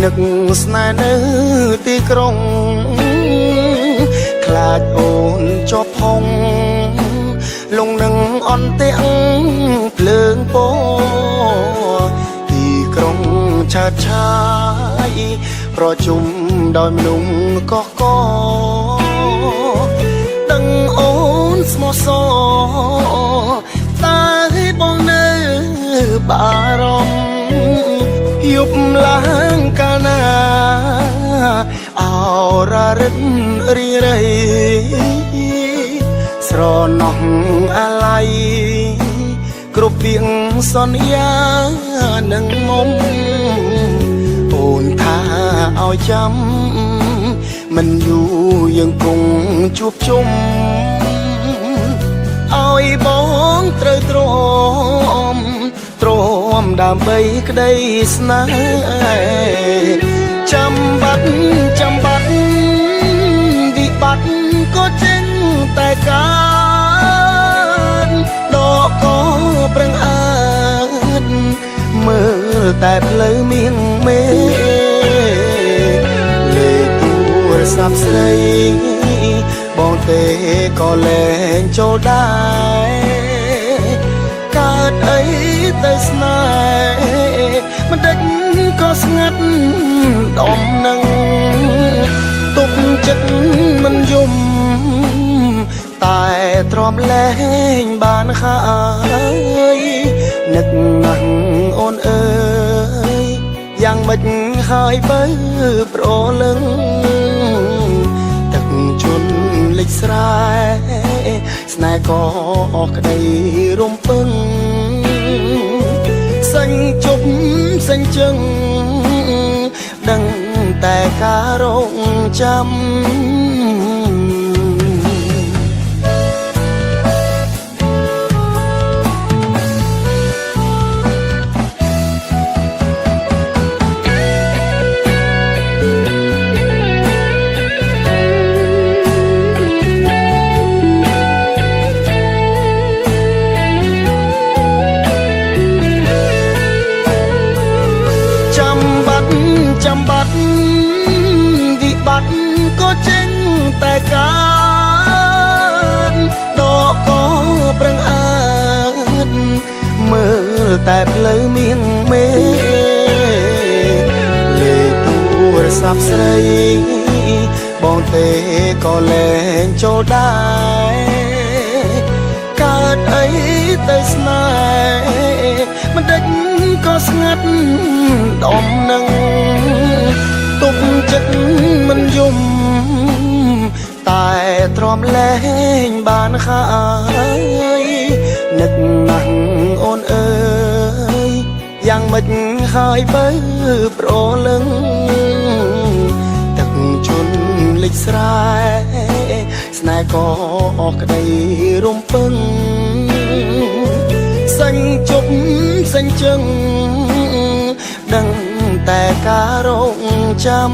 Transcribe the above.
នឹកស្នេហ៍នៅទីក្រុងខ្លាចអូនជាប់ផុងលងនឹងអន់ទាំងភ្លើងពណ៌ទីក្រុងឆើតឆាយប្រជុំដោយមនុស្សកកកដឹងអូនស្មោះសរតែបងនៅបារម្ភយប់ឡើងកាលណាអររឹករីរៃស្រណោះអាឡ័យគ្រប់ពីងសន្យានឹងមុំអូនថាឲ្យចាំមិនយូរយើងគង់ជួបជុំឲ្យបងត្រូវទ្រាំដើម្បីក្តីស្នេហ៍ចាំបាត់វិបត្តិក៏ចេញតែកើតដកក៏ប្រឹងអើតមើលតែផ្លូវមៀងមេលេខទូរស័ព្ទស្រីបងទេក៏លែងចូលដែរកើតអីទៅស្នេហ៍មិនដេចក៏ស្ងាត់ដំនឹងទុកចិត្តមិនយំតែទ្រាំលែងបានហើយនឹកណាស់អូនអើយយ៉ាងម៉េចហើយបើប្រលឹងទឹកជន់លិចស្រែស្នេហ៍ក៏ក្តីរំពឹងសេញជប់សេញជឹងដឹងតែការរងចាំចាំបាត់វិបត្តិក៏ចេញតែកើតដកក៏ប្រឹងអើតមើលតែផ្លូវមៀងមេលេខទូរស័ព្ទស្រីបងទេក៏លែងចូលដែរកើតអីទៅស្នេហ៍មិនដេចក៏ស្ងាត់ដំនឹងទុកចិត្តមិនយំតែទ្រាំលែងបានហើយនឹកណាស់អូនអើយយ៉ាងម៉េចហើយបើប្រលឹងទឹកជន់លិចស្រែស្នេហ៍ក៏ក្តីរំពឹងសេញជប់សេញជឹងដឹងតែការរងចាំ